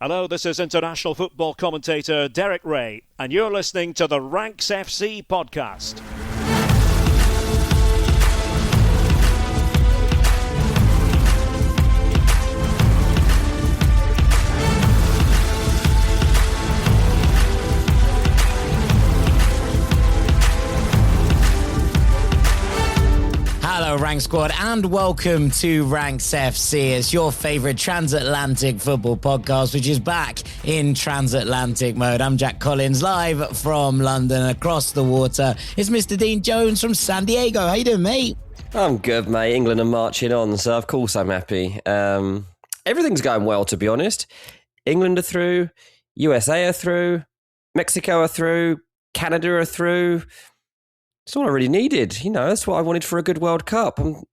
Hello, this is international football commentator Derek Ray, and you're listening to the Ranks FC podcast. Hello, Rank Squad, and welcome to Ranks FC. It's your favourite transatlantic football podcast, which is back in transatlantic mode. I'm Jack Collins, live from London. Across the water is Mr. Dean Jones from San Diego. How you doing, mate? I'm good, mate. England are marching on, so of course I'm happy. Everything's going well, to be honest. England are through, USA are through, Mexico are through, Canada are through. It's all I really needed. You know, that's what I wanted for a good World Cup. And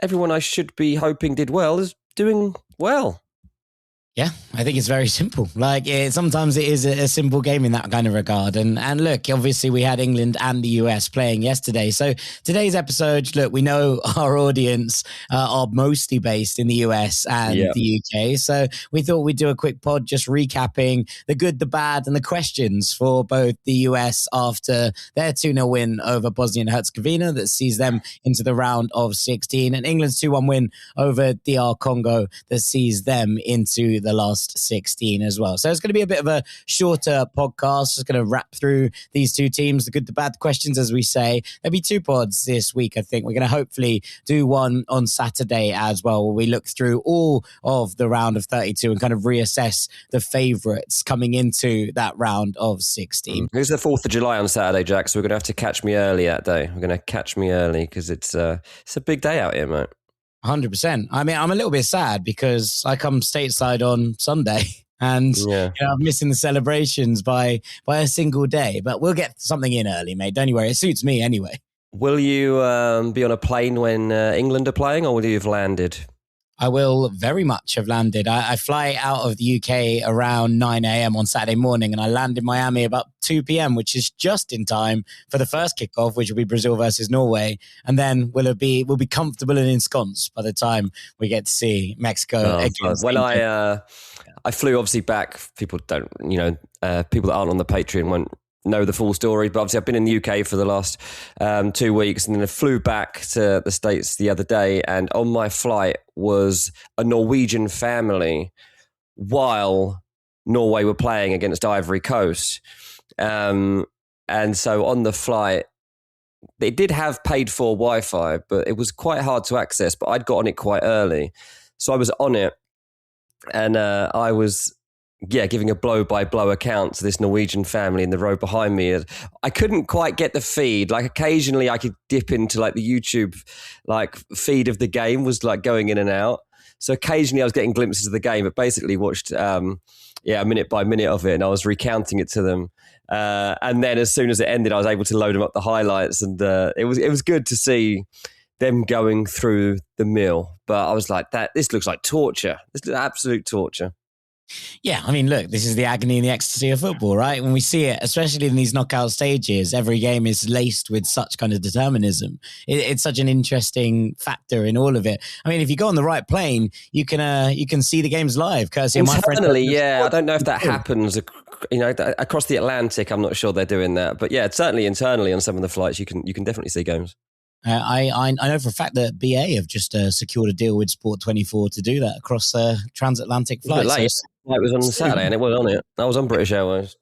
everyone I should be hoping did well is doing well. Yeah, I think it's very simple. Sometimes it is a simple game in that kind of regard. And look, obviously we had England and the US playing yesterday. So today's episode, look, we know our audience are mostly based in the US and the UK. So we thought we'd do a quick pod just recapping the good, the bad, and the questions for both the US after their 2-0 win over Bosnia Herzogovina that sees them into the round of 16, and England's 2-1 win over DR Congo that sees them into the last 16 as well. So it's going to be a bit of a shorter podcast. Just going to wrap through these two teams, the good, the bad questions, as we say. There'll be two pods this week, I think. We're going to hopefully do one on Saturday as well, where we look through all of the round of 32 and kind of reassess the favourites coming into that round of 16. It's the 4th of July on Saturday, Jack, so we're going to have to catch me early that day. We're going to catch me early because it's a big day out here, mate. 100%. I mean, I'm a little bit sad because I come stateside on Sunday and I'm missing the celebrations by a single day. But we'll get something in early, mate. Don't you worry. It suits me anyway. Will you be on a plane when England are playing, or will you have landed? I will very much have landed. I fly out of the UK around 9 a.m. on Saturday morning, and I land in Miami about 2 p.m., which is just in time for the first kickoff, which will be Brazil versus Norway. And then we'll be comfortable and ensconced by the time we get to see Mexico against When England. I flew obviously back, people don't, people that aren't on the Patreon won't know the full story, but obviously I've been in the UK for the last 2 weeks, and then I flew back to the States the other day, and on my flight was a Norwegian family while Norway were playing against Ivory Coast. And so on the flight, it did have paid for Wi-Fi, but it was quite hard to access, but I'd got on it quite early. So I was on it, and I was giving a blow-by-blow account to this Norwegian family in the row behind me. I couldn't quite get the feed. Like, occasionally I could dip into like the YouTube feed of the game was like going in and out. So occasionally I was getting glimpses of the game, but basically watched minute by minute of it, and I was recounting it to them. And then as soon as it ended, I was able to load them up the highlights, and it was good to see them going through the mill. But I was like, this looks like torture. This is absolute torture. Yeah, I mean, look, this is the agony and the ecstasy of football, right? When we see it, especially in these knockout stages, every game is laced with such kind of determinism. It's such an interesting factor in all of it. I mean, if you go on the right plane, you can see the games live. Courtesy of my friend. I don't know if that happens. Across the Atlantic, I'm not sure they're doing that, but yeah, certainly internally on some of the flights, you can definitely see games. I know for a fact that BA have just secured a deal with Sport24 to do that across transatlantic flights. It was on Saturday, and it was on it. I was on British Airways.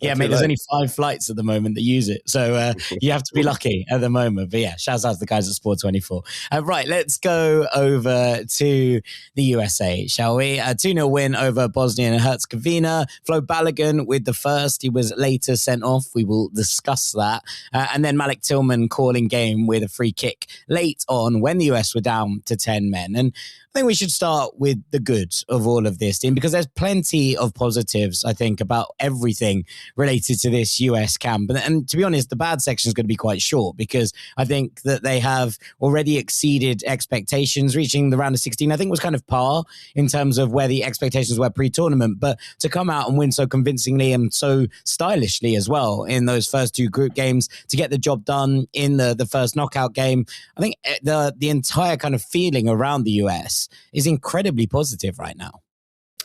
Yeah, mate, there's only 5 flights at the moment that use it. So you have to be lucky at the moment. But yeah, shouts out to the guys at Sport24. Right, let's go over to the USA, shall we? A 2-0 win over Bosnia and Herzogovina. Flo Balogun with the first. He was later sent off. We will discuss that. And then Malik Tillman calling game with a free kick late on when the US were down to 10 men. And I think we should start with the good of all of this, Dean, because there's plenty of positives, I think, about everything related to this US camp. And to be honest, the bad section is going to be quite short because I think that they have already exceeded expectations. Reaching the round of 16, I think, was kind of par in terms of where the expectations were pre-tournament. But to come out and win so convincingly and so stylishly as well in those first 2 group games, to get the job done in the first knockout game, I think the entire kind of feeling around the US is incredibly positive right now.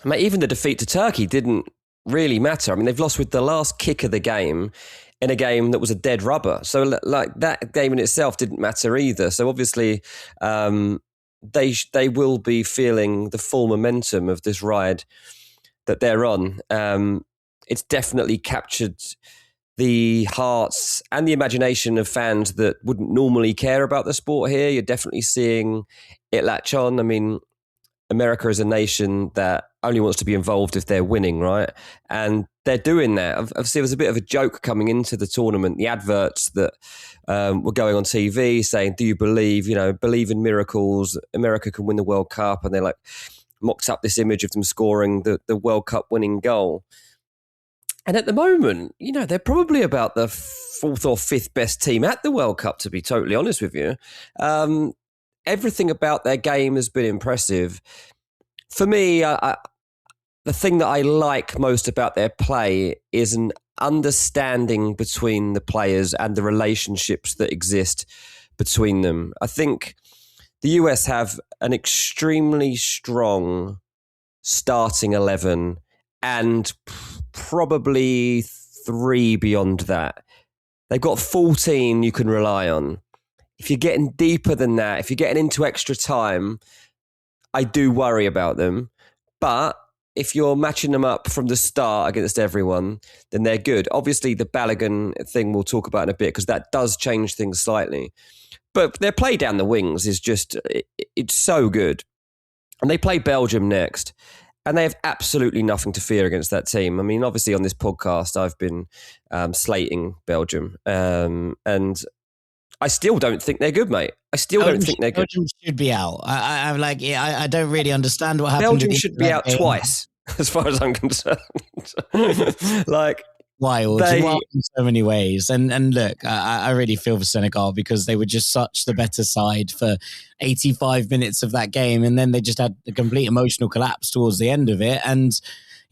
Mate, even the defeat to Turkey didn't really matter. I mean, they've lost with the last kick of the game in a game that was a dead rubber. So like that game in itself didn't matter either. So obviously they will be feeling the full momentum of this ride that they're on. It's definitely captured the hearts and the imagination of fans that wouldn't normally care about the sport here. You're definitely seeing it latch on. I mean, America is a nation that only wants to be involved if they're winning, right? And they're doing that. Obviously, there was a bit of a joke coming into the tournament. The adverts that were going on TV saying, "Do you believe in miracles? America can win the World Cup." And they like mocked up this image of them scoring the World Cup winning goal. And at the moment, they're probably about the fourth or fifth best team at the World Cup, to be totally honest with you. Everything about their game has been impressive. For me, the thing that I like most about their play is an understanding between the players and the relationships that exist between them. I think the US have an extremely strong starting 11 and probably 3 beyond that. They've got 14 you can rely on. If you're getting deeper than that, if you're getting into extra time, I do worry about them. But if you're matching them up from the start against everyone, then they're good. Obviously, the Balogun thing we'll talk about in a bit because that does change things slightly. But their play down the wings is just, it's so good. And they play Belgium next. And they have absolutely nothing to fear against that team. I mean, obviously on this podcast, I've been slating Belgium. And I still don't think they're good, mate. I still don't think they're good. Belgium should be out. I don't really understand what happened. Belgium should be out twice, as far as I'm concerned. Like, wild in so many ways. And look, I really feel for Senegal because they were just such the better side for 85 minutes of that game. And then they just had a complete emotional collapse towards the end of it. And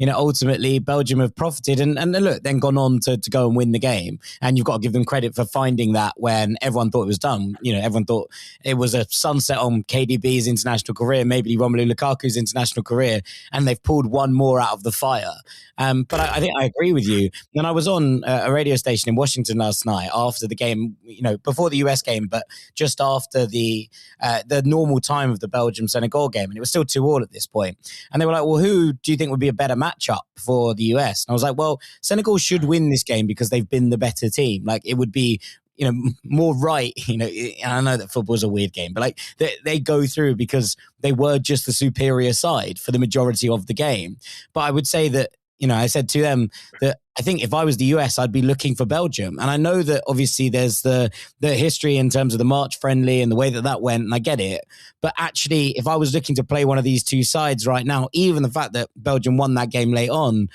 ultimately Belgium have profited and look, then gone on to go and win the game. And you've got to give them credit for finding that when everyone thought it was done. Everyone thought it was a sunset on KDB's international career, maybe Romelu Lukaku's international career, and they've pulled one more out of the fire. But I think I agree with you. When I was on a radio station in Washington last night after the game, before the US game, but just after the normal time of the Belgium-Senegal game, and it was still 2-2 at this point. And they were like, well, who do you think would be a better matchup for the US? And I was like, well, Senegal should win this game because they've been the better team. Like, it would be more right, and I know that football's a weird game, but like they go through because they were just the superior side for the majority of the game. But I would say that, I said to them that I think if I was the US, I'd be looking for Belgium. And I know that obviously there's the history in terms of the March friendly and the way that went, and I get it. But actually, if I was looking to play one of these two sides right now, even the fact that Belgium won that game late on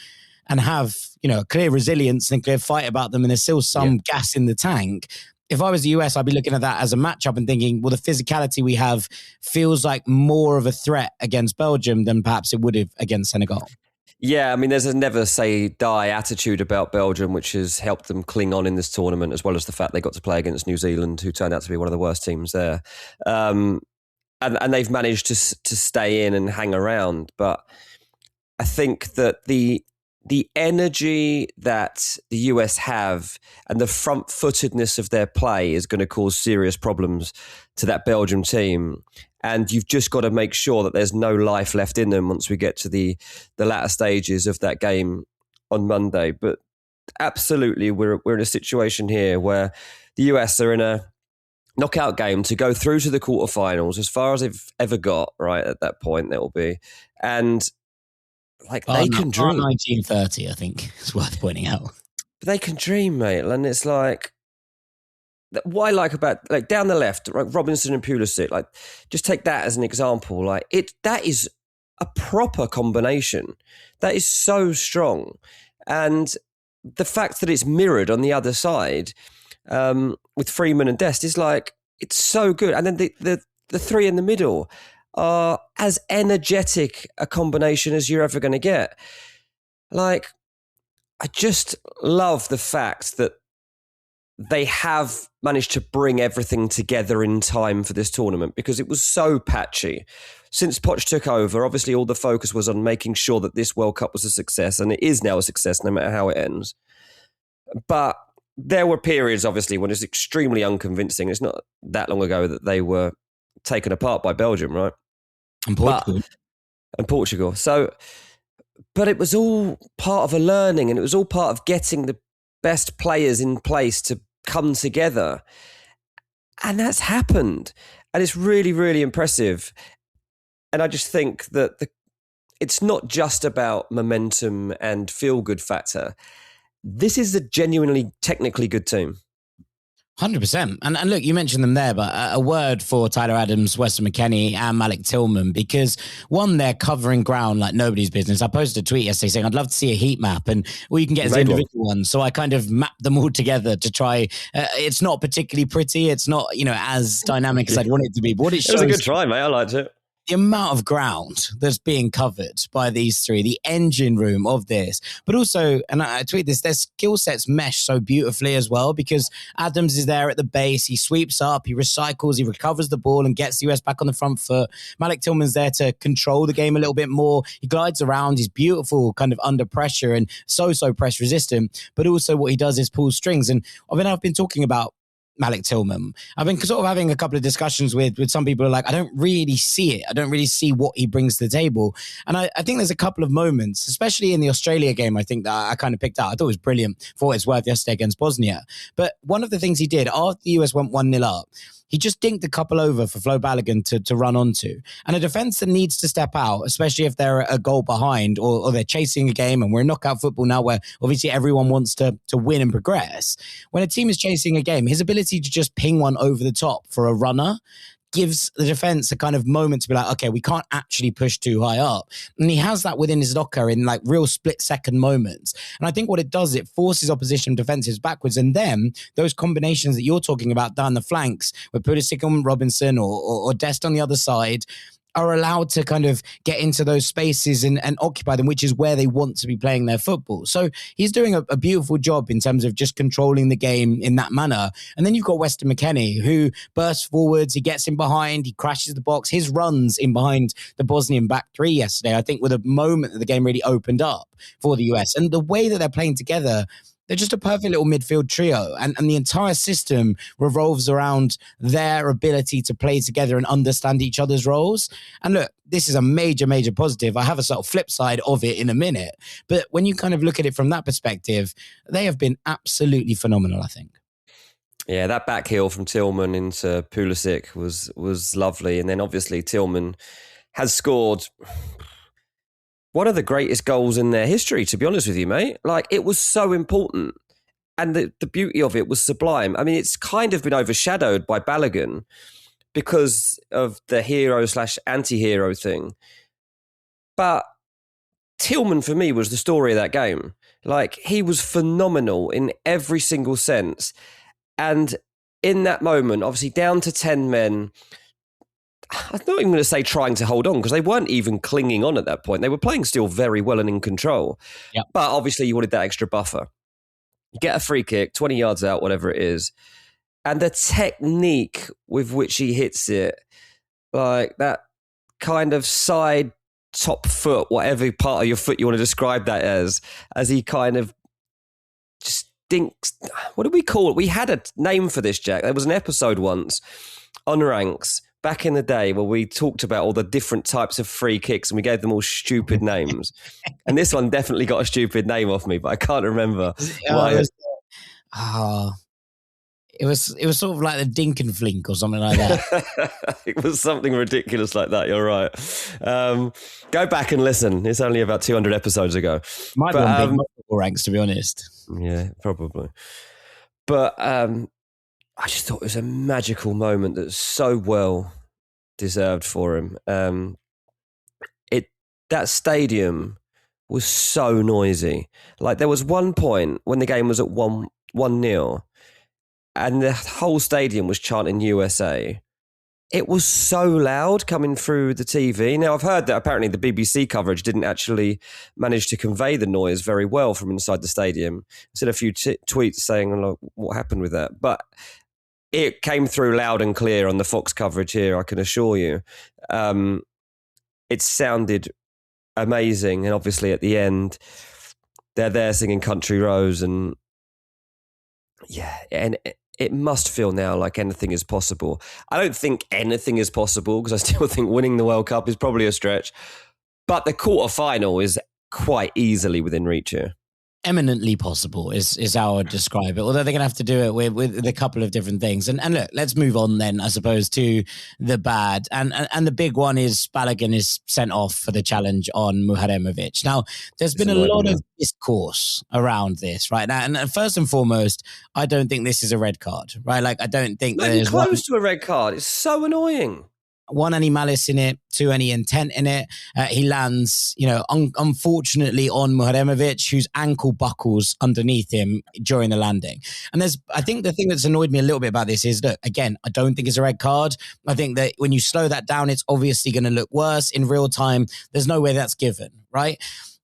and have, a clear resilience and clear fight about them, and there's still some gas in the tank. If I was the US, I'd be looking at that as a matchup and thinking, well, the physicality we have feels like more of a threat against Belgium than perhaps it would have against Senegal. Yeah, I mean, there's a never say die attitude about Belgium, which has helped them cling on in this tournament, as well as the fact they got to play against New Zealand, who turned out to be one of the worst teams there. And they've managed to stay in and hang around. But I think that the energy that the US have and the front-footedness of their play is going to cause serious problems to that Belgium team. And you've just got to make sure that there's no life left in them once we get to the latter stages of that game on Monday. But absolutely, we're in a situation here where the US are in a knockout game to go through to the quarterfinals, as far as they've ever got, right, at that point, they'll be. And they can dream. 1930, I think, is worth pointing out. But they can dream, mate. And it's like, what I like about, down the left, Robinson and Pulisic, just take that as an example. That is a proper combination. That is so strong. And the fact that it's mirrored on the other side with Freeman and Dest is it's so good. And then the three in the middle are as energetic a combination as you're ever going to get. I just love the fact that they have managed to bring everything together in time for this tournament, because it was so patchy, since Poch took over, obviously all the focus was on making sure that this World Cup was a success, and it is now a success no matter how it ends. But there were periods, obviously, when it's extremely unconvincing. It's not that long ago that they were taken apart by Belgium, right? And Portugal. And Portugal. So, but it was all part of a learning, and it was all part of getting the best players in place to come together. And that's happened. And it's really, really impressive. And I just think that it's not just about momentum and feel-good factor. This is a genuinely technically good team. 100%. And look, you mentioned them there, but a word for Tyler Adams, Weston McKennie and Malik Tillman, because one, they're covering ground like nobody's business. I posted a tweet yesterday saying I'd love to see a heat map, and all you can get is the individual ones. So I kind of mapped them all together to try. It's not particularly pretty. It's not, as dynamic as I'd want it to be. But what it shows, was a good try, mate. I liked it. The amount of ground that's being covered by these three, the engine room of this, but also, and I tweet this, their skill sets mesh so beautifully as well, because Adams is there at the base, he sweeps up, he recycles, he recovers the ball and gets the US back on the front foot. Malik Tillman's there to control the game a little bit more. He glides around, he's beautiful kind of under pressure and so press resistant, but also what he does is pull strings. And I've been talking about Malik Tillman. I've been sort of having a couple of discussions with some people who are like, I don't really see it. I don't really see what he brings to the table. And I think there's a couple of moments, especially in the Australia game, I think that I kind of picked out. I thought it was brilliant for what it's worth yesterday against Bosnia. But one of the things he did after the US went 1-0 up, he just dinked a couple over for Flo Balogun to run onto. And a defence that needs to step out, especially if they're a goal behind or they're chasing a game, and we're in knockout football now where obviously everyone wants to win and progress. When a team is chasing a game, his ability to just ping one over the top for a runner gives the defense a kind of moment to be like, okay, we can't actually push too high up. And he has that within his locker in like real split second moments. And I think what it does, it forces opposition defensives backwards. And then those combinations that you're talking about down the flanks with Pulisic and Robinson or Dest on the other side are allowed to kind of get into those spaces and occupy them, which is where they want to be playing their football. So he's doing a beautiful job in terms of just controlling the game in that manner. And then you've got Weston McKennie, who bursts forwards, he gets in behind, he crashes the box. His runs in behind the Bosnian back three yesterday, I think, were the moment that the game really opened up for the US. And the way that they're playing together, they're just a perfect little midfield trio. And the entire system revolves around their ability to play together and understand each other's roles. And look, this is a major, major positive. I have a sort of flip side of it in a minute. But when you kind of look at it from that perspective, they have been absolutely phenomenal, I think. Yeah, that back heel from Tillman into Pulisic was lovely. And then obviously Tillman has scored one of the greatest goals in their history, to be honest with you, mate. Like, it was so important. And the beauty of it was sublime. I mean, it's kind of been overshadowed by Balogun because of the hero/anti-hero thing. But Tillman, for me, was the story of that game. Like, he was phenomenal in every single sense. And in that moment, obviously down to 10 men, I'm not even going to say trying to hold on, because they weren't even clinging on at that point. They were playing still very well and in control. Yep. But obviously you wanted that extra buffer. You get a free kick, 20 yards out, whatever it is. And the technique with which he hits it, like that kind of side top foot, whatever part of your foot you want to describe that as he kind of just dinks. What do we call it? We had a name for this, Jack. There was an episode once on Ranks back in the day where we talked about all the different types of free kicks and we gave them all stupid names. And this one definitely got a stupid name off me, but I can't remember why. It was sort of like the Dinkenflink or something like that. It was something ridiculous like that. You're right. Go back and listen. It's only about 200 episodes ago. Might be on big multiple ranks, to be honest. Yeah, probably. But I just thought it was a magical moment that's so well deserved for him. That stadium was so noisy. Like, there was one point when the game was at 1-0 and the whole stadium was chanting USA. It was so loud coming through the TV. Now, I've heard that apparently the BBC coverage didn't actually manage to convey the noise very well from inside the stadium. I said a few tweets saying, look, what happened with that? But it came through loud and clear on the Fox coverage here, I can assure you. it sounded amazing. And obviously at the end, they're there singing Country Roads, and it must feel now like anything is possible. I don't think anything is possible because I still think winning the World Cup is probably a stretch, but the quarterfinal is quite easily within reach here. Eminently possible is how I would describe it. Although they're going to have to do it with a couple of different things. And look, let's move on then, I suppose, to the bad. And the big one is Balogun is sent off for the challenge on Muharemovic. Now, there's been a lot of discourse around this right now. And first and foremost, I don't think this is a red card, right? Like, I don't think there's close to a red card. It's so annoying. One, any malice in it. Two, any intent in it. He lands, unfortunately on Muharemovic, whose ankle buckles underneath him during the landing. And I think the thing that's annoyed me a little bit about this is, look, again, I don't think it's a red card. I think that when you slow that down, it's obviously going to look worse in real time. There's no way that's given, right?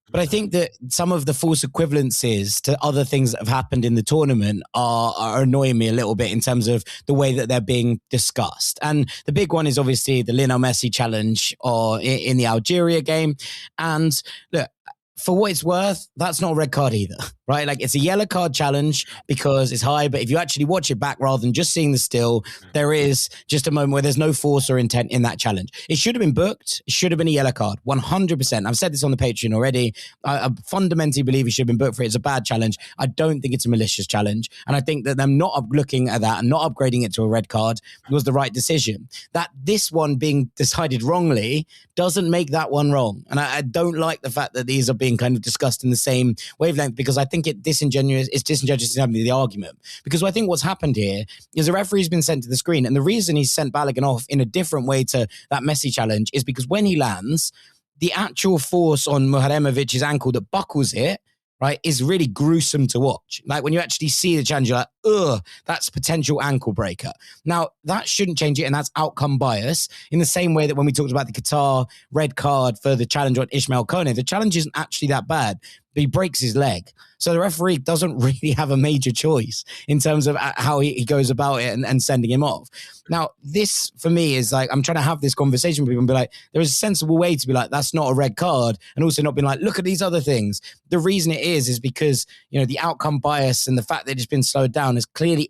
But I think that some of the false equivalences to other things that have happened in the tournament are annoying me a little bit in terms of the way that they're being discussed. And the big one is obviously the Lionel Messi challenge in the Algeria game. And look, for what it's worth, that's not a red card either, right? Like, it's a yellow card challenge because it's high, but if you actually watch it back rather than just seeing the still, there is just a moment where there's no force or intent in that challenge. It should have been booked. It should have been a yellow card, 100%. I've said this on the Patreon already. I fundamentally believe it should have been booked for it. It's a bad challenge. I don't think it's a malicious challenge. And I think that them not looking at that and not upgrading it to a red card was the right decision. That this one being decided wrongly doesn't make that one wrong. And I don't like the fact that these are being kind of discussed in the same wavelength, because I think it's disingenuous in having the argument. Because I think what's happened here is the referee's been sent to the screen, and the reason he's sent Balogun off in a different way to that Messi challenge is because when he lands, the actual force on Muharemovic's ankle that buckles it, right, is really gruesome to watch. Like, when you actually see the challenge, you're like, ugh, that's potential ankle breaker. Now, that shouldn't change it, and that's outcome bias. In the same way that when we talked about the Qatar red card for the challenge on Ismail Kone, the challenge isn't actually that bad, but he breaks his leg. So the referee doesn't really have a major choice in terms of how he goes about it and sending him off. Now, this, for me, is like, I'm trying to have this conversation with people and be like, there is a sensible way to be like, that's not a red card, and also not being like, look at these other things. The reason it is because, the outcome bias and the fact that it's been slowed down has clearly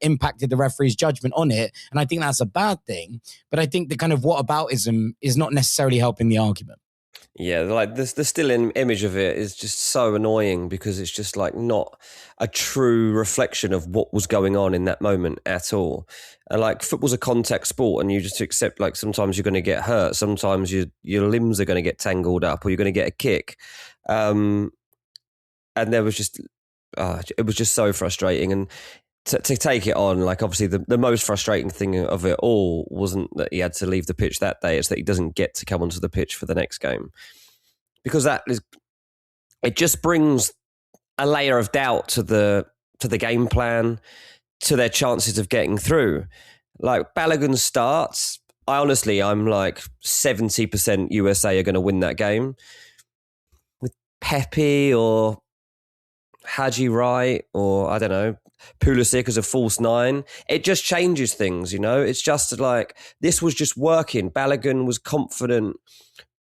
impacted the referee's judgment on it. And I think that's a bad thing. But I think the kind of whataboutism is not necessarily helping the argument. Yeah, like the still image of it is just so annoying because it's just like not a true reflection of what was going on in that moment at all. And like, football's a contact sport, and you just accept, like, sometimes you're going to get hurt, sometimes your limbs are going to get tangled up, or you're going to get a kick. And there was just, it was just so frustrating. And to take it on, like, obviously the most frustrating thing of it all wasn't that he had to leave the pitch that day, it's that he doesn't get to come onto the pitch for the next game. Because it just brings a layer of doubt to the game plan, to their chances of getting through. Like, Balogun starts, I'm like 70% USA are going to win that game. With Pepe or Haji Wright, or I don't know, Pulisic as a false nine, it just changes things, It's just like, this was just working. Balogun was confident.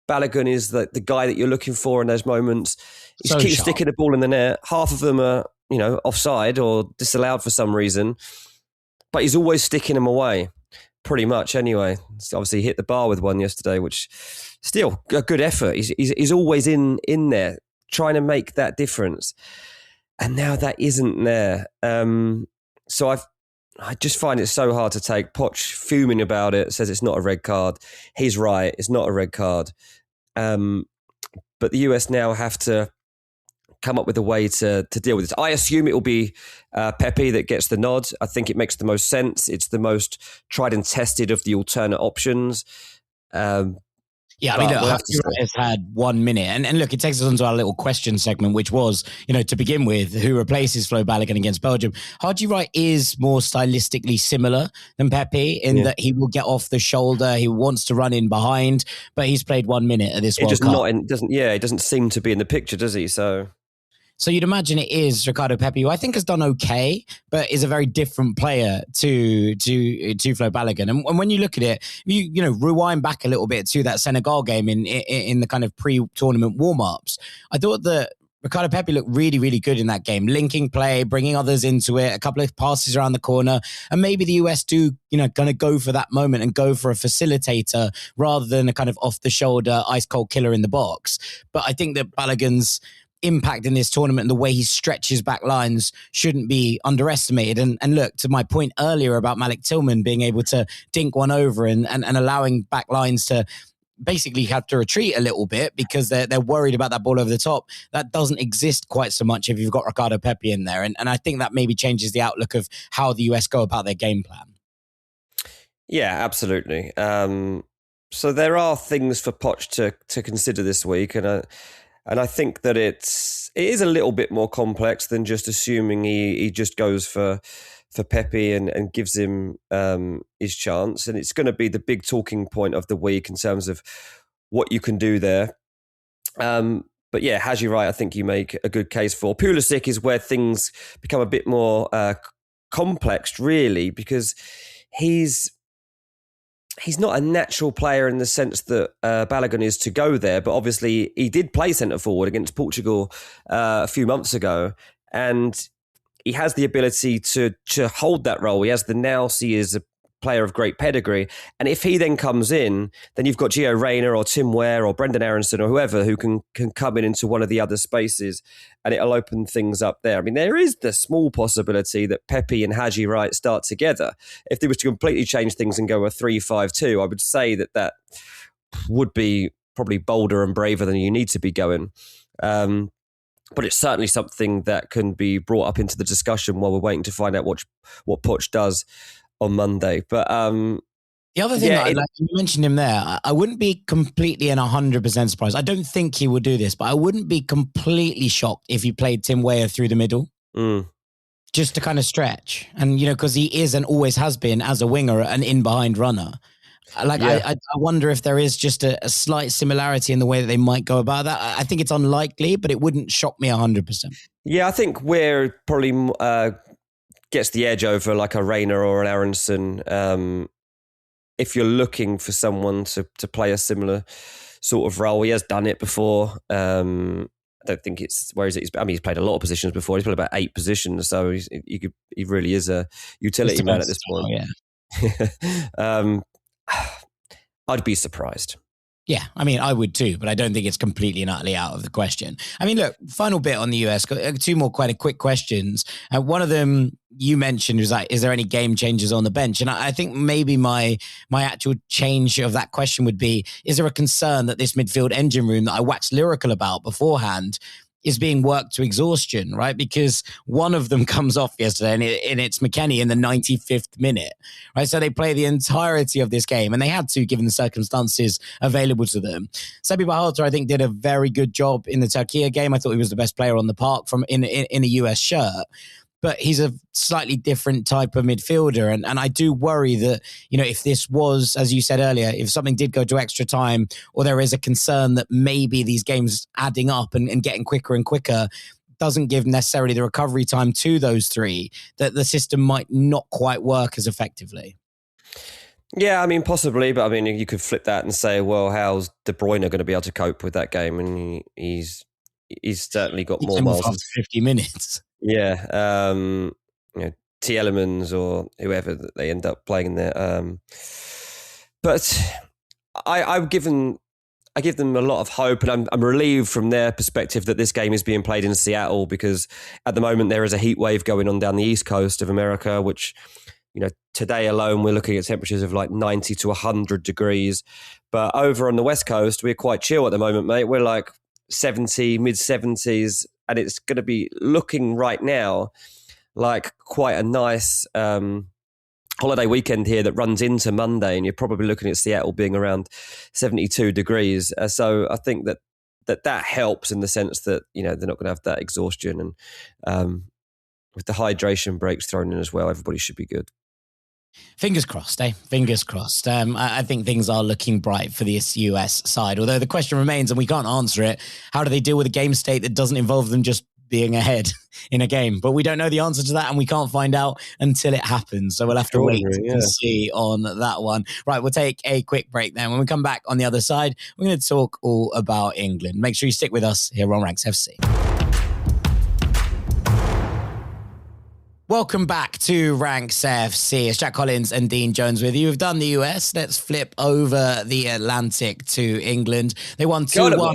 Balogun is the guy that you're looking for in those moments. He so keeps sharp. sticking the ball in the net. Half of them are, offside or disallowed for some reason, but he's always sticking them away, pretty much anyway. Obviously, he hit the bar with one yesterday, which still a good effort. He's always in there trying to make that difference. And now that isn't there. So I just find it so hard to take. Poch fuming about it, says it's not a red card. He's right, it's not a red card. But the US now have to come up with a way to deal with this. I assume it will be Pepe that gets the nod. I think it makes the most sense. It's the most tried and tested of the alternate options. Yeah, I mean, look, Haji Wright has had 1 minute. And look, it takes us onto our little question segment, which was, to begin with, who replaces Flo Balogun against Belgium. Haji Wright is more stylistically similar than Pepe in that he will get off the shoulder. He wants to run in behind, but he's played 1 minute at this World Cup. He doesn't seem to be in the picture, does he? So So you'd imagine it is Ricardo Pepi, who I think has done okay, but is a very different player to Flo Balogun. And when you look at it, you know, rewind back a little bit to that Senegal game in the kind of pre-tournament warm-ups. I thought that Ricardo Pepi looked really, really good in that game, linking play, bringing others into it, a couple of passes around the corner, and maybe the US do, you know, kind of go for that moment and go for a facilitator rather than a kind of off-the-shoulder, ice-cold killer in the box. But I think that Balogun's impact in this tournament and the way he stretches back lines shouldn't be underestimated. And look, to my point earlier about Malik Tillman being able to dink one over and allowing back lines to basically have to retreat a little bit because they're worried about that ball over the top. That doesn't exist quite so much if you've got Ricardo Pepi in there. And I think that maybe changes the outlook of how the US go about their game plan. Yeah, absolutely. So there are things for Poch to consider this week, and I think that it is a little bit more complex than just assuming he just goes for Pepi and gives him his chance. And it's going to be the big talking point of the week in terms of what you can do there. But yeah, Haji right, I think you make a good case for. Pulisic is where things become a bit more complex, really, because he's not a natural player in the sense that Balogun is to go there, but obviously he did play centre forward against Portugal a few months ago, and he has the ability to hold that role. He has the nous. He is a player of great pedigree, and if he then comes in, then you've got Gio Reyna or Tim Ware or Brendan Aronson or whoever who can come into one of the other spaces, and it'll open things up there. I mean, there is the small possibility that Pepi and Haji Wright start together. If they were to completely change things and go a 3-5-2, I would say that would be probably bolder and braver than you need to be going. But it's certainly something that can be brought up into the discussion while we're waiting to find out what Poch does on Monday. But the other thing, you mentioned him there, I wouldn't be completely and 100% surprised. I don't think he would do this, but I wouldn't be completely shocked if he played Tim Weah through the middle. Just to kind of stretch. And, you know, because he is and always has been, as a winger, an in-behind runner. I wonder if there is just a slight similarity in the way that they might go about that. I think it's unlikely, but it wouldn't shock me 100%. Yeah, I think Weah probably gets the edge over like a Rayner or an Aronson. If you're looking for someone to play a similar sort of role, he has done it before. I don't think it's where is it? He's played a lot of positions before. He's played about 8 positions, so he really is a utility man at this point. Yeah. I'd be surprised. Yeah, I mean, I would too, but I don't think it's completely and utterly out of the question. I mean, look, final bit on the US, 2 more quite quick questions. One of them you mentioned was like, is there any game changers on the bench? And I think maybe my actual change of that question would be, is there a concern that this midfield engine room that I waxed lyrical about beforehand is being worked to exhaustion, right? Because one of them comes off yesterday and it's McKennie in the 95th minute, right? So they play the entirety of this game and they had to, given the circumstances available to them. Sebi Bahalter, I think, did a very good job in the Turkey game. I thought he was the best player on the park in a US shirt. But he's a slightly different type of midfielder. And I do worry that, you know, if this was, as you said earlier, if something did go to extra time, or there is a concern that maybe these games adding up and getting quicker and quicker doesn't give necessarily the recovery time to those 3, that the system might not quite work as effectively. Yeah, I mean, possibly. But I mean, you could flip that and say, well, how's De Bruyne going to be able to cope with that game? And he's certainly got more miles. After 50 minutes. Yeah, T. Elements or whoever that they end up playing in there. But I give them a lot of hope, and I'm relieved from their perspective that this game is being played in Seattle, because at the moment there is a heat wave going on down the east coast of America, which, you know, today alone we're looking at temperatures of like 90 to 100 degrees. But over on the west coast, we're quite chill at the moment, mate. We're like 70, mid 70s. And it's going to be looking right now like quite a nice holiday weekend here that runs into Monday. And you're probably looking at Seattle being around 72 degrees. So I think that helps in the sense that, you know, they're not going to have that exhaustion. And with the hydration breaks thrown in as well, everybody should be good. Fingers crossed, eh? Fingers crossed. I think things are looking bright for this US side, although the question remains, and we can't answer it, how do they deal with a game state that doesn't involve them just being ahead in a game, but we don't know the answer to that, and we can't find out until it happens. So we'll have to wait and see on that one. Right, we'll take a quick break then. When we come back on the other side, we're going to talk all about England. Make sure you stick with us here on Ranks FC. Welcome back to Ranks FC. It's Jack Collins and Dean Jones with you. We've done the US. Let's flip over the Atlantic to England. They won 2-1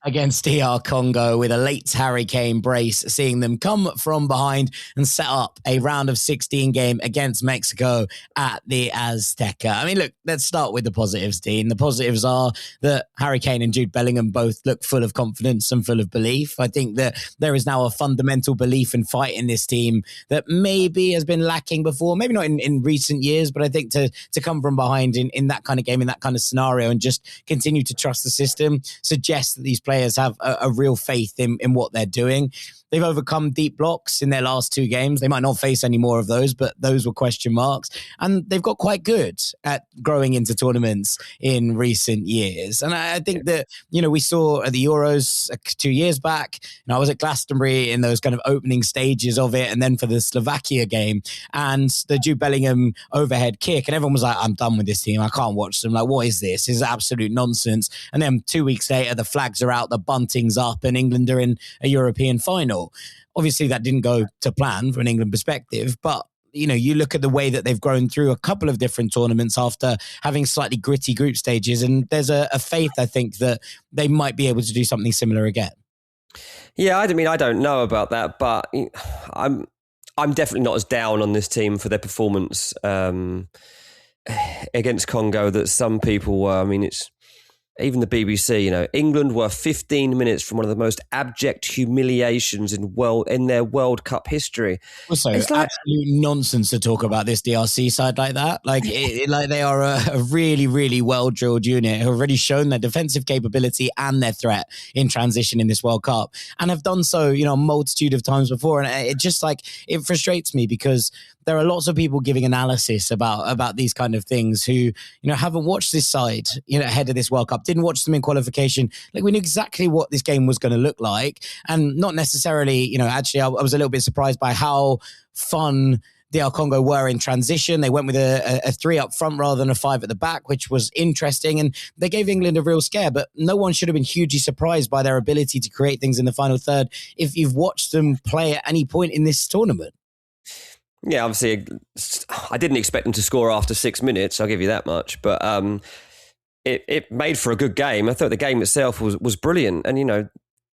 against DR Congo with a late Harry Kane brace, seeing them come from behind and set up a round of 16 game against Mexico at the Azteca. I mean, look, let's start with the positives, Dean. The positives are that Harry Kane and Jude Bellingham both look full of confidence and full of belief. I think that there is now a fundamental belief and fight in this team that maybe has been lacking before, maybe not in recent years, but I think to come from behind in that kind of game, in that kind of scenario, and just continue to trust the system suggests that these players have a real faith in what they're doing. They've overcome deep blocks in their last 2 games. They might not face any more of those, but those were question marks. And they've got quite good at growing into tournaments in recent years. And I think that, we saw at the Euros 2 years back, I was at Glastonbury in those kind of opening stages of it, and then for the Slovakia game, and the Jude Bellingham overhead kick, and everyone was like, I'm done with this team. I can't watch them. Like, what is this? This is absolute nonsense. And then 2 weeks later, the flags are out, the bunting's up, and England are in a European final. Obviously, that didn't go to plan from an England perspective, but you look at the way that they've grown through a couple of different tournaments after having slightly gritty group stages, and there's a faith, I think, that they might be able to do something similar again. Yeah, I mean, I don't know about that, but I'm definitely not as down on this team for their performance against Congo that some people were. I mean, it's even the BBC, England were 15 minutes from one of the most abject humiliations in their World Cup history. Also, it's absolute nonsense to talk about this DRC side like that. Like, they are a really, really well-drilled unit who have already shown their defensive capability and their threat in transition in this World Cup, and have done so, a multitude of times before. And it just it frustrates me because there are lots of people giving analysis about these kind of things who, haven't watched this side, ahead of this World Cup, didn't watch them in qualification. Like, we knew exactly what this game was going to look like, and not necessarily, actually, I was a little bit surprised by how fun DR Congo were in transition. They went with a 3 up front rather than a 5 at the back, which was interesting, and they gave England a real scare, but no one should have been hugely surprised by their ability to create things in the final third if you've watched them play at any point in this tournament. Yeah, obviously, I didn't expect them to score after 6 minutes. I'll give you that much. But it made for a good game. I thought the game itself was brilliant. And,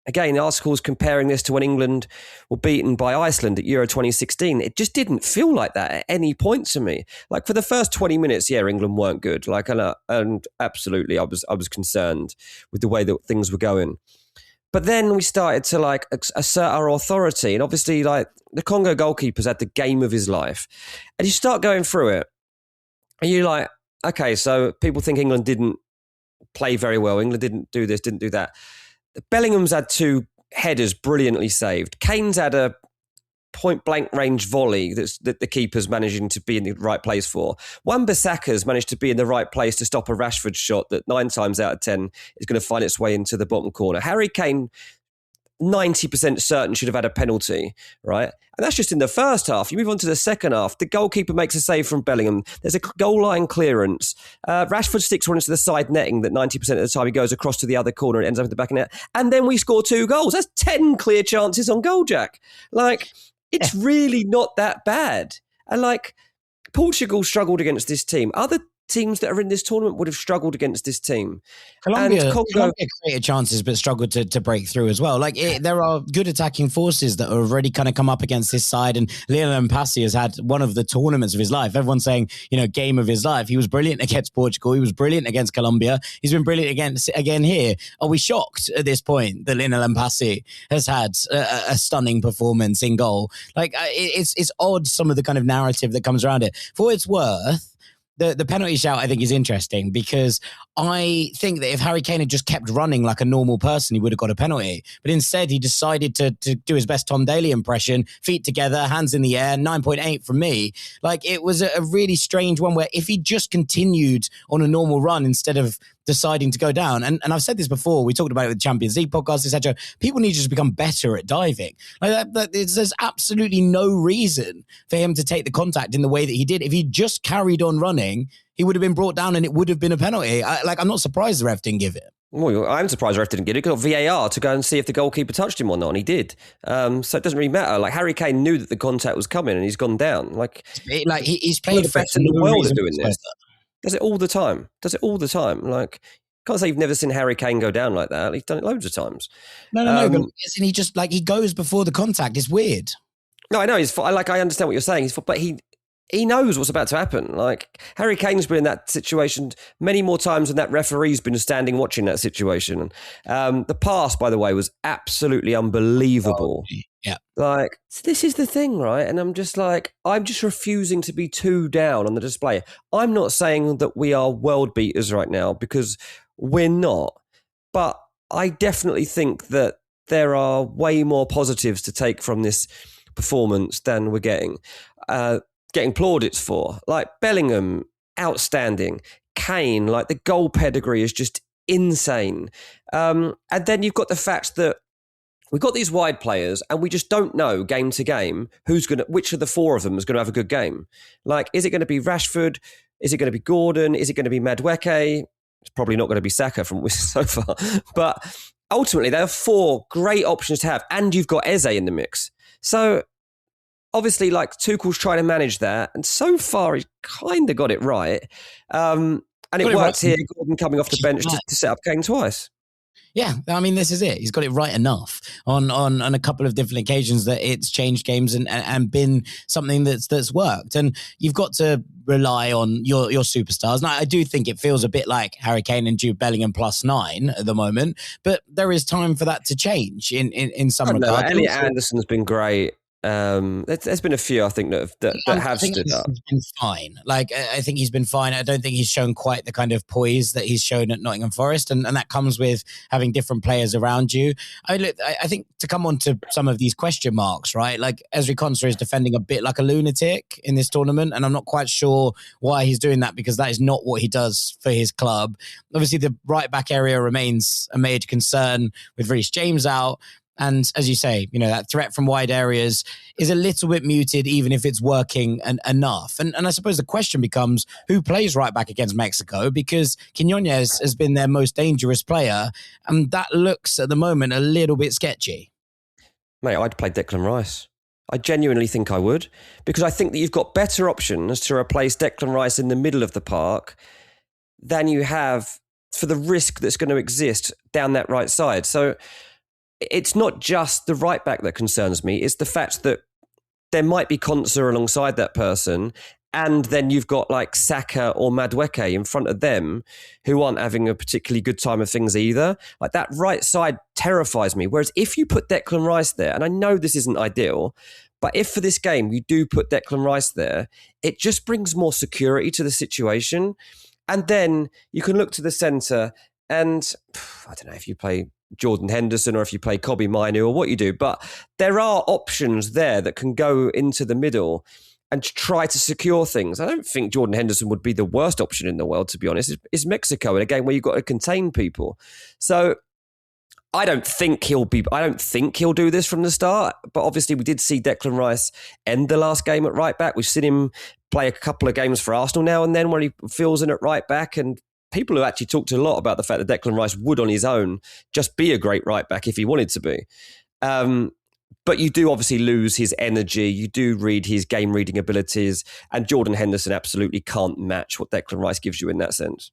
again, articles comparing this to when England were beaten by Iceland at Euro 2016. It just didn't feel like that at any point to me. Like, for the first 20 minutes, England weren't good. Like, and absolutely, I was concerned with the way that things were going. But then we started to assert our authority. And obviously, the Congo goalkeeper's had the game of his life. And you start going through it. And you're like, okay, so people think England didn't play very well. England didn't do this, didn't do that. Bellingham's had 2 headers brilliantly saved. Kane's had a point-blank range volley that the keeper's managing to be in the right place for. Wan-Bissaka's managed to be in the right place to stop a Rashford shot that 9 times out of 10 is going to find its way into the bottom corner. Harry Kane, 90% certain, should have had a penalty, right? And that's just in the first half. You move on to the second half. The goalkeeper makes a save from Bellingham. There's a goal line clearance. Rashford sticks one into the side netting that 90% of the time he goes across to the other corner and ends up in the back of the net. And then we score 2 goals. That's 10 clear chances on goal, Jack. It's really not that bad. And Portugal struggled against this team. Other teams that are in this tournament would have struggled against this team. Colombia created chances but struggled to break through as well. There are good attacking forces that have already kind of come up against this side, and Lionel Mpassi has had one of the tournaments of his life. Everyone's saying, game of his life. He was brilliant against Portugal. He was brilliant against Colombia. He's been brilliant again here. Are we shocked at this point that Lionel Mpassi has had a stunning performance in goal? It's odd, some of the kind of narrative that comes around it. For what it's worth, the penalty shout, I think, is interesting because I think that if Harry Kane had just kept running like a normal person, he would have got a penalty. But instead, he decided to do his best Tom Daley impression, feet together, hands in the air, 9.8 from me. Like, it was a really strange one where if he just continued on a normal run instead of deciding to go down, and I've said this before, we talked about it with the Champions League podcast, etc. People need to just become better at diving. Like there's absolutely no reason for him to take the contact in the way that he did. If he just carried on running, he would have been brought down and it would have been a penalty. I'm not surprised the ref didn't give it. Well, I'm surprised the ref didn't get it. He got VAR to go and see if the goalkeeper touched him or not, and he did. So it doesn't really matter. Like, Harry Kane knew that the contact was coming and he's gone down. He's played the best in the world at doing this. Does it all the time. Like, can't say you've never seen Harry Kane go down like that. He's done it loads of times. No. But isn't he just he goes before the contact? It's weird. No, I know. I understand what you're saying. But he knows what's about to happen. Like, Harry Kane's been in that situation many more times than that referee's been standing watching that situation. The pass, by the way, was absolutely unbelievable. Oh, yeah. Like, this is the thing, right? And I'm just refusing to be too down on the display. I'm not saying that we are world beaters right now, because we're not. But I definitely think that there are way more positives to take from this performance than we're getting plaudits for. Like, Bellingham, outstanding. Kane, like, the goal pedigree is just insane. And then you've got the fact that we've got these wide players and we just don't know game to game which of the four of them is going to have a good game. Like, is it going to be Rashford? Is it going to be Gordon? Is it going to be Madueke? It's probably not going to be Saka from so far. But ultimately, there are four great options to have, and you've got Eze in the mix. So obviously, like, Tuchel's trying to manage that, and so far he's kind of got it right. And it worked here, Gordon coming off the bench to set up Kane twice. Yeah, I mean, this is it. He's got it right enough on a couple of different occasions that it's changed games and been something that's worked. And you've got to rely on your superstars. Now, I do think it feels a bit like Harry Kane and Jude Bellingham +9 at the moment, but there is time for that to change in some regards. Elliot Anderson's been great. There's been a few, I think, that have stood up. He's been fine. Like, I think he's been fine. I don't think he's shown quite the kind of poise that he's shown at Nottingham Forest, and that comes with having different players around you. I think to come on to some of these question marks, right? Like, Ezri Konsa is defending a bit like a lunatic in this tournament, and I'm not quite sure why he's doing that, because that is not what he does for his club. Obviously, the right back area remains a major concern with Reece James out. And as you say, that threat from wide areas is a little bit muted, even if it's working enough. And I suppose the question becomes, who plays right back against Mexico? Because Quiñones has been their most dangerous player, and that looks at the moment a little bit sketchy. Mate, I'd play Declan Rice. I genuinely think I would, because I think that you've got better options to replace Declan Rice in the middle of the park than you have for the risk that's going to exist down that right side. So it's not just the right back that concerns me. It's the fact that there might be Konsa alongside that person, and then you've got like Saka or Madueke in front of them who aren't having a particularly good time of things either. Like, that right side terrifies me. Whereas if you put Declan Rice there, and I know this isn't ideal, but if for this game you do put Declan Rice there, it just brings more security to the situation. And then you can look to the centre, and I don't know if you play Jordan Henderson or if you play Kobbie Mainoo or what you do, but there are options there that can go into the middle and try to secure things. I don't think Jordan Henderson would be the worst option in the world, to be honest. It's Mexico in a game where you've got to contain people. So I don't think he'll do this from the start, but obviously we did see Declan Rice end the last game at right back. We've seen him play a couple of games for Arsenal now and then where he fills in at right back, and people have actually talked a lot about the fact that Declan Rice would on his own just be a great right back if he wanted to be. But you do obviously lose his energy. You do read his game reading abilities, and Jordan Henderson absolutely can't match what Declan Rice gives you in that sense.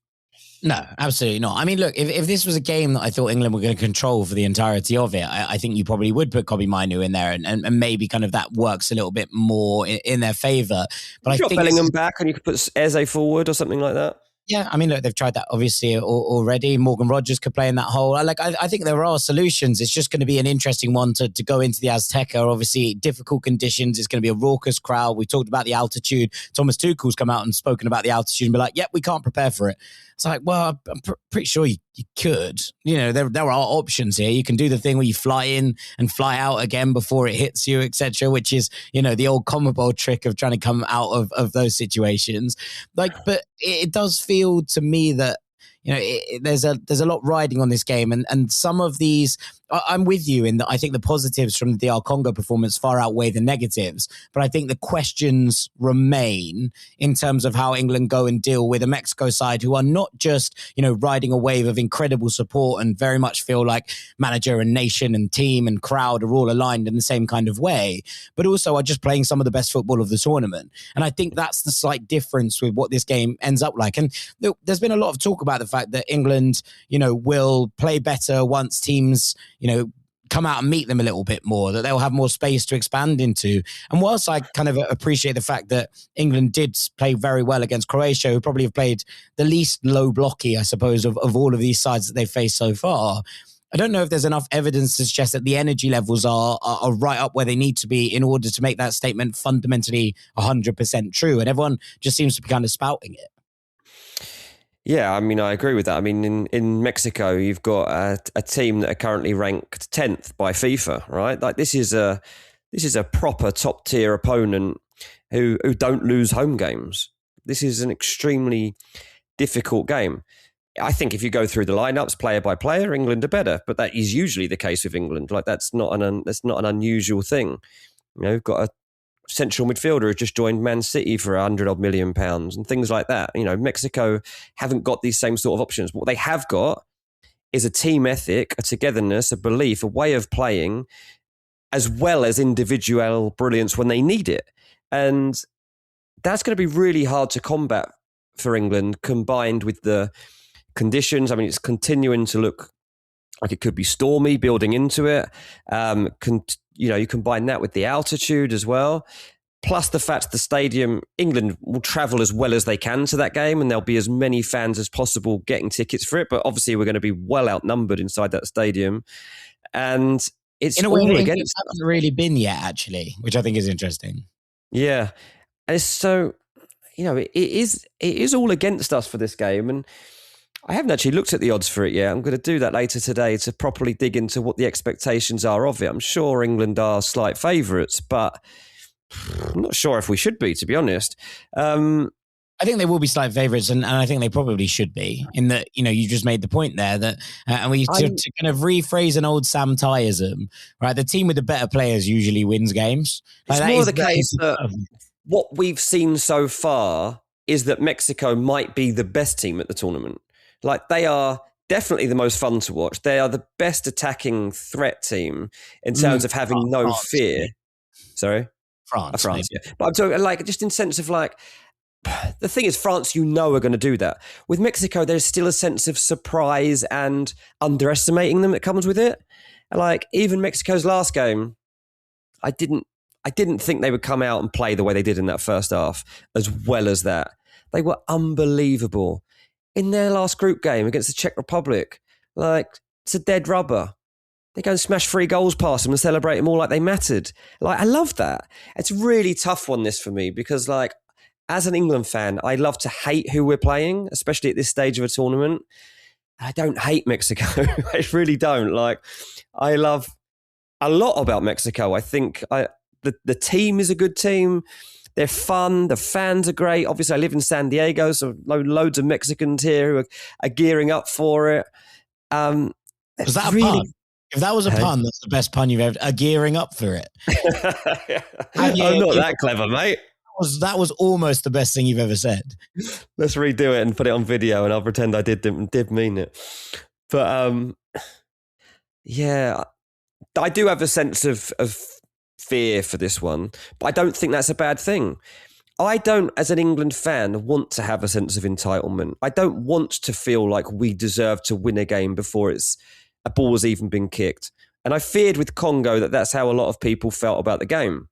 No, absolutely not. I mean, look, if this was a game that I thought England were going to control for the entirety of it, I think you probably would put Kobbie Mainoo in there, and maybe kind of that works a little bit more in their favour. But I think Bellingham back, and you could put Eze forward or something like that. Yeah, I mean, look, they've tried that obviously already. Morgan Rogers could play in that hole. I think there are solutions. It's just going to be an interesting one to go into the Azteca. Obviously, difficult conditions. It's going to be a raucous crowd. We talked about the altitude. Thomas Tuchel's come out and spoken about the altitude and be like, yep, we can't prepare for it. It's like, well, I'm pretty sure you could. There are options here. You can do the thing where you fly in and fly out again before it hits you, etc., which is, the old CONMEBOL trick of trying to come out of those situations. But it does feel to me that, there's a lot riding on this game, and some of these, I'm with you in that I think the positives from the DR Congo performance far outweigh the negatives, but I think the questions remain in terms of how England go and deal with a Mexico side who are not just, riding a wave of incredible support and very much feel like manager and nation and team and crowd are all aligned in the same kind of way, but also are just playing some of the best football of the tournament. And I think that's the slight difference with what this game ends up like. And there's been a lot of talk about the fact that England, will play better once teams, come out and meet them a little bit more, that they'll have more space to expand into. And whilst I kind of appreciate the fact that England did play very well against Croatia, who probably have played the least low blocky, I suppose, of all of these sides that they've faced so far, I don't know if there's enough evidence to suggest that the energy levels are right up where they need to be in order to make that statement fundamentally 100% true. And everyone just seems to be kind of spouting it. Yeah, I mean, I agree with that. I mean, in Mexico, you've got a team that are currently ranked 10th by FIFA, right? Like this is a proper top tier opponent who don't lose home games. This is an extremely difficult game. I think if you go through the lineups player by player, England are better, but that is usually the case with England. Like that's not an unusual thing. You've got a central midfielder who just joined Man City for £100 million and things like that. Mexico haven't got these same sort of options. What they have got is a team ethic, a togetherness, a belief, a way of playing, as well as individual brilliance when they need it. And that's going to be really hard to combat for England, combined with the conditions. I mean, it's continuing to look like it could be stormy building into it. You combine that with the altitude as well, plus the fact the stadium, England will travel as well as they can to that game, and there'll be as many fans as possible getting tickets for it. But obviously, we're going to be well outnumbered inside that stadium, and it's in a way all that against. Hasn't really been yet, actually, which I think is interesting. Yeah, and it's so it is all against us for this game, and I haven't actually looked at the odds for it yet. I'm going to do that later today to properly dig into what the expectations are of it. I'm sure England are slight favourites, but I'm not sure if we should be, to be honest. I think they will be slight favourites, and I think they probably should be, in that, you just made the point there that, and to kind of rephrase an old Sam Tigheism, right? The team with the better players usually wins games. It's more the case that what we've seen so far is that Mexico might be the best team at the tournament. Like, they are definitely the most fun to watch. They are the best attacking threat team in terms of having no fear. Sorry? France, yeah. But I'm talking, just in sense of, the thing is, France, are going to do that. With Mexico, there's still a sense of surprise and underestimating them that comes with it. Even Mexico's last game, I didn't think they would come out and play the way they did in that first half, as well as that. They were unbelievable. In their last group game against the Czech Republic, it's a dead rubber. They go and smash 3 goals past them and celebrate them all like they mattered. I love that. It's a really tough one, this, for me, because, as an England fan, I love to hate who we're playing, especially at this stage of a tournament. I don't hate Mexico. I really don't. I love a lot about Mexico. I think the team is a good team. They're fun. The fans are great. Obviously, I live in San Diego, so loads of Mexicans here who are gearing up for it. Was that a pun? If that was a pun, that's the best pun you've ever... gearing up for it. I'm not that clever, mate. That was almost the best thing you've ever said. Let's redo it and put it on video, and I'll pretend I did mean it. But yeah, I do have a sense of fear for this one, but I don't think that's a bad thing. I don't, as an England fan, want to have a sense of entitlement. I don't want to feel like we deserve to win a game before a ball has even been kicked. And I feared with Congo that that's how a lot of people felt about the game.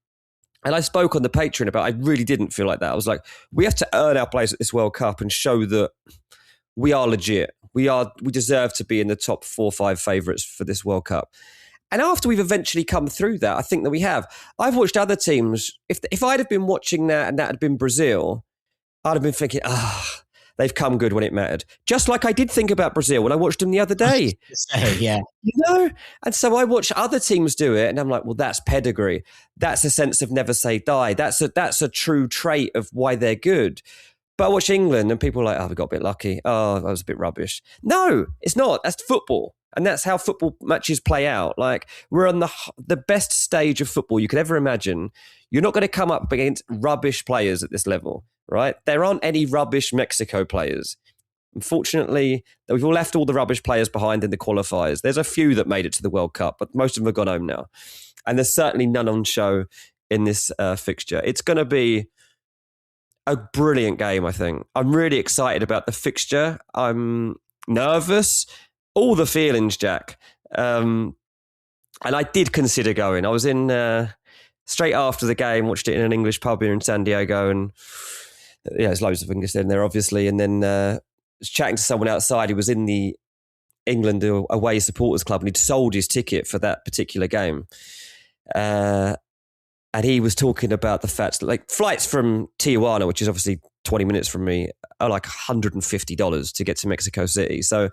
And I spoke on the Patreon about, I really didn't feel like that. I was like, we have to earn our place at this World Cup and show that we are legit. We deserve to be in the top 4 or 5 favourites for this World Cup. And after we've eventually come through that, I think that we have. I've watched other teams. If I'd have been watching that and that had been Brazil, I'd have been thinking, they've come good when it mattered. Just like I did think about Brazil when I watched them the other day. Yeah. You know? And so I watch other teams do it and I'm like, well, that's pedigree. That's a sense of never say die. That's a true trait of why they're good. But I watch England and people are like, oh, we got a bit lucky. Oh, that was a bit rubbish. No, it's not. That's football. And that's how football matches play out. Like, we're on the best stage of football you could ever imagine. You're not going to come up against rubbish players at this level, right? There aren't any rubbish Mexico players. Unfortunately, we've all left all the rubbish players behind in the qualifiers. There's a few that made it to the World Cup, but most of them have gone home now. And there's certainly none on show in this fixture. It's going to be a brilliant game, I think. I'm really excited about the fixture. I'm nervous. All the feelings, Jack. And I did consider going. I was in straight after the game, watched it in an English pub here in San Diego, and there's loads of English in there, obviously. And then was chatting to someone outside who was in the England away supporters club, and he'd sold his ticket for that particular game. And he was talking about the fact that, like, flights from Tijuana, which is obviously 20 minutes from me, are like $150 to get to Mexico City. So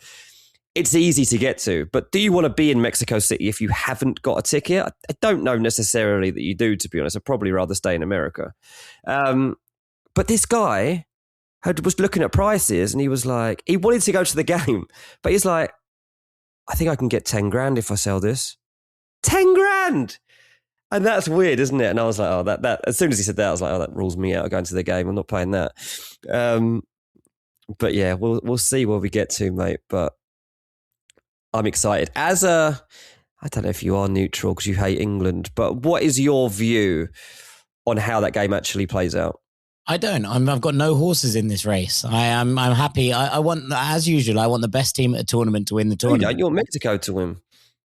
it's easy to get to, but do you want to be in Mexico City if you haven't got a ticket? I don't know necessarily that you do, to be honest. I'd probably rather stay in America. But this guy was looking at prices and he was like, he wanted to go to the game, but he's like, I think I can get 10 grand if I sell this. 10 grand! And that's weird, isn't it? And I was like, oh, that. As soon as he said that, I was like, oh, that rules me out of going to the game. I'm not paying that. But yeah, we'll see where we get to, mate. But I'm excited. I don't know if you are neutral because you hate England, but what is your view on how that game actually plays out? I don't. I've got no horses in this race. I'm happy. I want, as usual, I want the best team at a tournament to win the tournament. You want Mexico to win.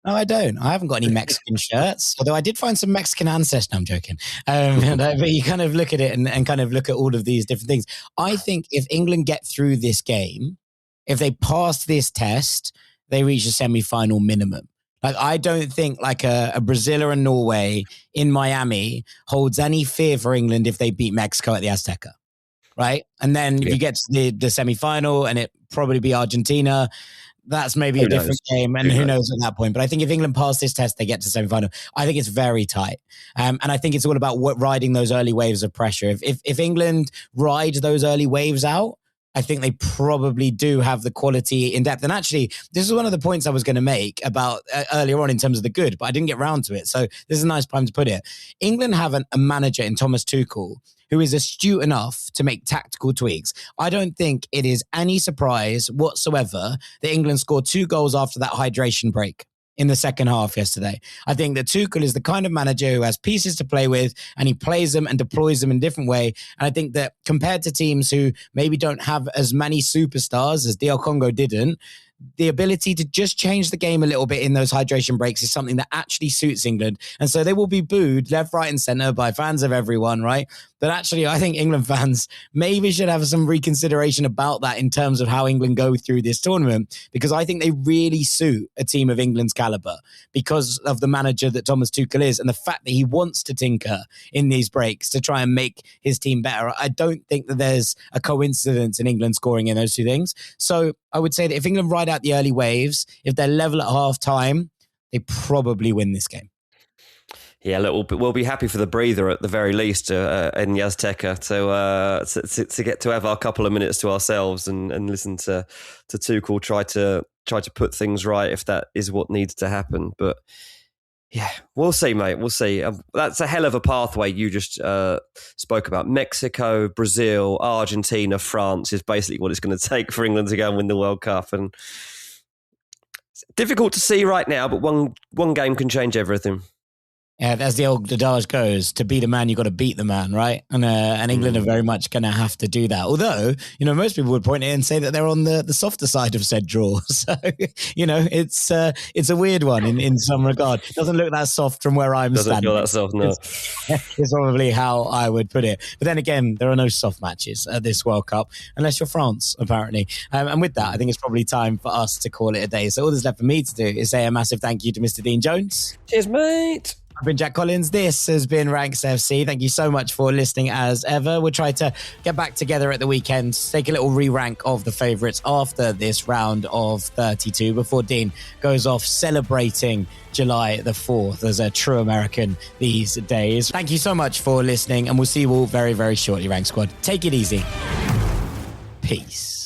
No, I don't. I haven't got any Mexican shirts, although I did find some Mexican ancestors. No, I'm joking. But you kind of look at it and kind of look at all of these different things. I think if England get through this game, if they pass this test, they reach a semi-final minimum. Like, I don't think like a Brazil or a Norway in Miami holds any fear for England if they beat Mexico at the Azteca, right? And then if you get to the semi-final and it probably be Argentina, that's maybe a different game, and who knows at that point. But I think if England pass this test, they get to semi-final. I think it's very tight. And I think it's all about riding those early waves of pressure. If England rides those early waves out, I think they probably do have the quality in depth. And actually, this is one of the points I was going to make about earlier on in terms of the good, but I didn't get round to it. So this is a nice time to put it. England have a manager in Thomas Tuchel who is astute enough to make tactical tweaks. I don't think it is any surprise whatsoever that England scored 2 goals after that hydration break in the second half yesterday. I think that Tuchel is the kind of manager who has pieces to play with and he plays them and deploys them in a different way. And I think that compared to teams who maybe don't have as many superstars as DR Congo didn't, the ability to just change the game a little bit in those hydration breaks is something that actually suits England. And so they will be booed left, right and centre by fans of everyone, right? But actually, I think England fans maybe should have some reconsideration about that in terms of how England go through this tournament, because I think they really suit a team of England's calibre because of the manager that Thomas Tuchel is and the fact that he wants to tinker in these breaks to try and make his team better. I don't think that there's a coincidence in England scoring in those two things. So I would say that if England ride out the early waves, if they're level at half time, they probably win this game. Yeah, look, we'll be happy for the breather at the very least in the Azteca to get to have our couple of minutes to ourselves and listen to Tuchel try to put things right if that is what needs to happen. But yeah, we'll see, mate. We'll see. That's a hell of a pathway you just spoke about. Mexico, Brazil, Argentina, France is basically what it's going to take for England to go and win the World Cup. And it's difficult to see right now, but one game can change everything. Yeah, as the old adage goes, to beat a man, you got to beat the man, right? And England are very much going to have to do that. Although, most people would point it and say that they're on the softer side of said draw. So, it's a weird one in some regard. It doesn't look that soft from where I'm standing. Doesn't feel that soft, no. It's probably how I would put it. But then again, there are no soft matches at this World Cup, unless you're France, apparently. And with that, I think it's probably time for us to call it a day. So all that's left for me to do is say a massive thank you to Mr. Dean Jones. Cheers, mate. I've been Jack Collins. This has been Ranks FC. Thank you so much for listening as ever. We'll try to get back together at the weekend, take a little re-rank of the favourites after this round of 32 before Dean goes off celebrating July the 4th as a true American these days. Thank you so much for listening, and we'll see you all very, very shortly, Rank Squad. Take it easy. Peace.